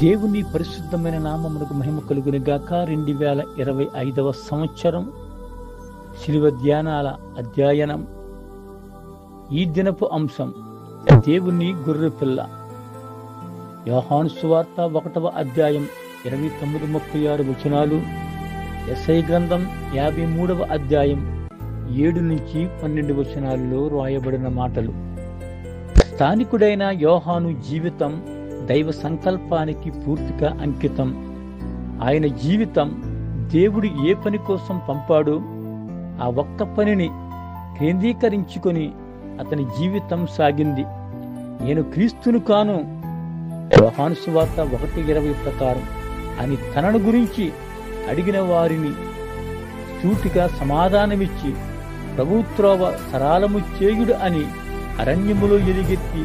దేవుని పరిశుద్ధమైన నామమునకు మహిమ కలుగును గాక. 2025 సంవత్సరం శిలువ ధ్యానాల అధ్యయనం. ఈ దినపు అంశం దేవుని గొర్రెపిల్ల. యోహాను సువార్త 1వ అధ్యాయం 29-36 వచనాలు. యెషయా గ్రంథం 53వ అధ్యాయం 7-12 వచనాలలో రాయబడిన మాటలు. స్థానికుడైన యోహాను జీవితం దైవ సంకల్పానికి పూర్తిగా అంకితం. ఆయన జీవితం దేవుడు ఏ పని కోసం పంపాడో ఆ ఒక్క పనిని కేంద్రీకరించుకొని అతని జీవితం సాగింది. నేను క్రీస్తును కాను, యోహాను సువార్త 1:20 ప్రకారం అని తనను గురించి అడిగిన వారిని సూటిగా సమాధానమిచ్చి ప్రభుత్రోవ సరాలము చేయుడు అని అరణ్యములో ఎలుగెత్తి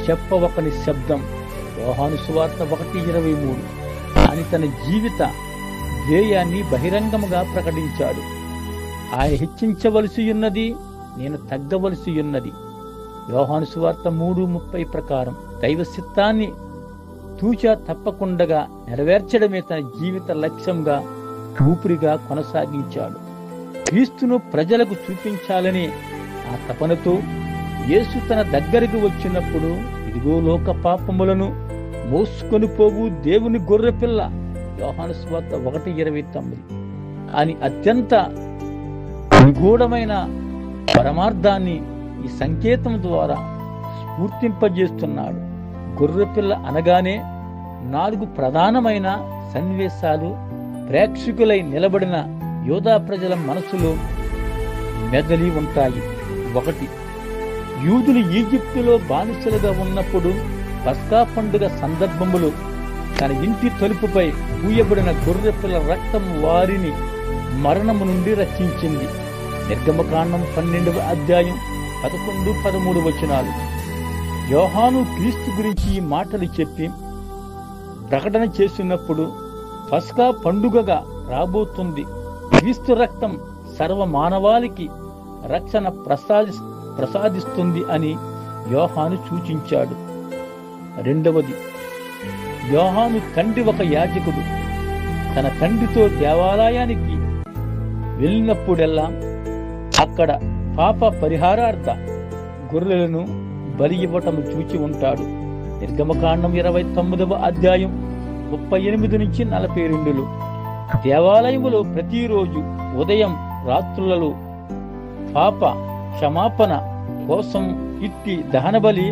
చెప్పవకని శబ్దం. యోహాను సువార్త 1:23 అని తన జీవిత ధ్యేయాన్ని బహిరంగముగా ప్రకటించాడు. ఆయన హెచ్చించవలసి ఉన్నది, నేను తగ్గవలసి ఉన్నది. యోహాను సువార్త 3:30 ప్రకారం దైవ చిత్తాన్ని తూచా తప్పకుండా నెరవేర్చడమే తన జీవిత లక్ష్యంగా ఊపిరిగా కొనసాగించాడు. క్రీస్తును ప్రజలకు చూపించాలని ఆ తపనతో యేసు తన దగ్గరికి వచ్చినప్పుడు, ఇదిగో లోక పాపములను మోసుకొని పోవు దేవుని గొర్రెపిల్ల, యోహాను సువార్త 1:29 అని అత్యంత నిగూఢమైన పరమార్థాన్ని ఈ సంకేతం ద్వారా స్ఫూర్తింపజేస్తున్నాడు. గొర్రెపిల్ల అనగానే 4 ప్రధానమైన సన్నివేశాలు ప్రేక్షకులై నిలబడిన యోధా ప్రజల మనసులో మెదలి ఉంటాయి. 1, యూదులు ఈజిప్టులో బానిసలుగా ఉన్నప్పుడు పస్కా పండుగ సందర్భములో తన ఇంటి తలుపుపై పూయబడిన గొర్రెపిల్ల రక్తం వారిని మరణము నుండి రక్షించింది. నిర్గమకాండం 12వ అధ్యాయం 11-13 వచనాలు. యోహాను క్రీస్తు గురించి ఈ మాటలు చెప్పి ప్రకటన చేసినప్పుడు పస్కా పండుగగా రాబోతుంది, క్రీస్తు రక్తం సర్వ మానవాళికి రక్షణ ప్రసాదిస్తుంది అని యోహాను సూచించాడు. 2, యోహాను తండ్రి ఒక యాజకుడు. తన తండ్రితో దేవాలయానికి వెళ్ళినప్పుడెల్లా అక్కడ పాప పరిహారార్థ గొర్రెలను బలి ఇవ్వటం చూచి ఉంటాడు. నిర్గమకాండం 29వ అధ్యాయం 38-42. దేవాలయములో ప్రతిరోజు ఉదయం రాత్రులలో పాప క్షమాపణ కోసం ఇట్టి దహనబలి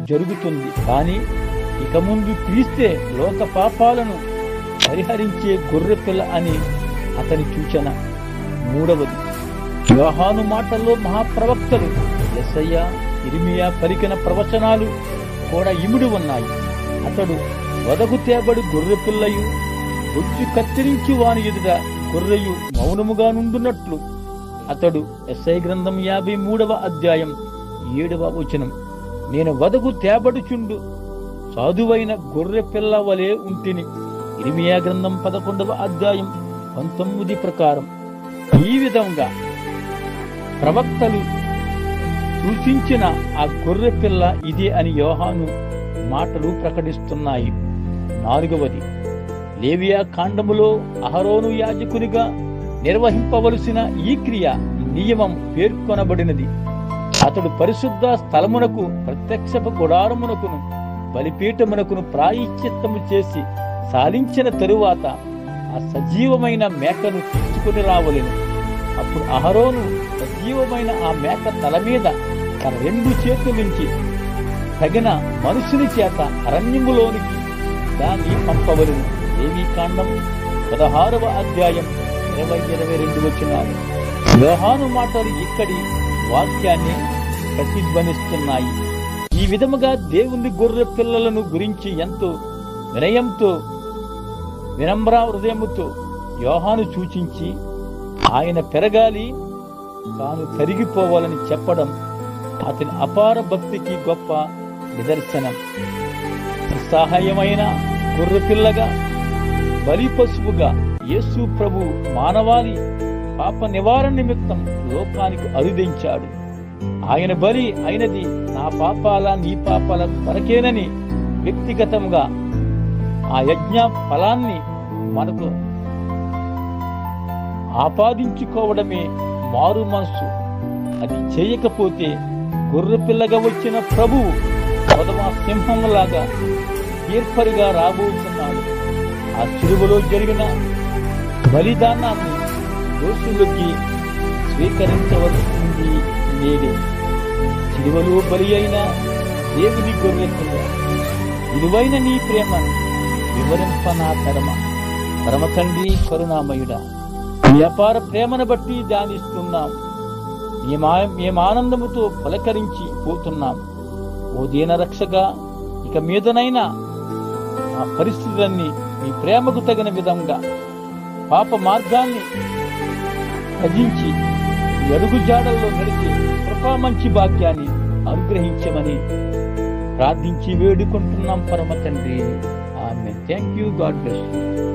జరుగుతుంది. కానీ ఇక ముందు క్రీస్తే లోక పాపాలను పరిహరించే గొర్రెపిల్ల అని అతని సూచన. 3, యోహాను మాటల్లో మహాప్రవక్తలు యెషయా, ఇర్మియా పలికిన ప్రవచనాలు కూడా ఇమిడి ఉన్నాయి. అతడు వదకు తేబడి గొర్రెపిల్లయు, బొజ్జు కత్తిరించి వాని ఎదుట గొర్రెయు మౌనముగా నుండునట్లు అతడు. యెషయా గ్రంథం 53వ అధ్యాయం 7వ వచనం. నేను వదకు తేబడుచుండు సాధువైన గొర్రె పిల్ల వలె ఉంటిని. ఇర్మియా గ్రంథం 11వ అధ్యాయం 19 ప్రకారం. ఈ విధంగా ప్రవక్తలు సూచించిన ఆ గొర్రె పిల్ల ఇదే అని యోహాను మాటలు ప్రకటిస్తున్నాయి. 4, లేవియా కాండములో అహరోను యాజకునిగా నిర్వహింపవలసిన ఈ క్రియ నియమం పేర్కొనబడినది. అతడు పరిశుద్ధ స్థలమునకు, ప్రత్యక్షపు గుడారమునకును బలిపీఠమునకును ప్రాయశ్చిత్తము చేసి సాలించిన తరువాత ఆ సజీవమైన మేకను తీసుకుని రావలెను. అప్పుడు అహరోను సజీవమైన ఆ మేక తల మీద తన 2 చేతులుంచి తగిన మనుషుని చేత అరణ్యములోనికి దాన్ని పంపవలెను. లేవీకాండం 16వ అధ్యాయం 20-22 వచనాలు. యోహాను మాటలు ఇక్కడి వాక్యాన్ని ప్రతిధ్వనిస్తున్నాయి. ఈ విధముగా దేవుని గొర్రె పిల్లలను గురించి ఎంతో వినయంతో, వినమ్ర హృదయముతో యోహాను సూచించి ఆయన పెరగాలి, తాను తరిగిపోవాలని చెప్పడం అతని అపార భక్తికి గొప్ప నిదర్శనం. నిస్సహాయమైన గొర్రెపిల్లగా, బలి పశువుగా యేసు ప్రభు మానవాళి పాప నివారణ నిమిత్తం లోకానికి అరుదించాడు. ఆయన బలి అయినది నా పాపాల నీ పాపాల కొరకేనని వ్యక్తిగతంగా ఆ యజ్ఞ ఫలాన్ని మనకు ఆపాదించుకోవడమే మారు మనసు. అది చేయకపోతే గొర్రెపిల్లగా వచ్చిన ప్రభువు కొదమ సింహంలాగా తీర్పరిగా రాబోతున్నాడు. ఆ సిలువలో జరిగిన బలిదానాన్ని దోషులకి స్వీకరించవలసింది నేడే. సిలువలో బలి అయిన దేవుని గొర్రెపిల్ల విలువైన నీ ప్రేమను వివరింప నా తరమ. పరమ తండ్రి కరుణామయుడా, నీ అపార ప్రేమను బట్టి ధ్యానిస్తున్నాం. మేము ఆనందముతో పలకరించి పోతున్నాం. ఓ దీన రక్షగా, ఇక మీదనైనా ఆ పరిస్థితులన్నీ మీ ప్రేమకు తగిన విధంగా పాప మార్గాన్ని భజించి ఈ అడుగు జాడల్లో నడిచి కృపా మంచి భాగ్యాన్ని అనుగ్రహించమని ప్రార్థించి వేడుకుంటున్నాం పరమ తండ్రి. Amen. Thank you. God bless you.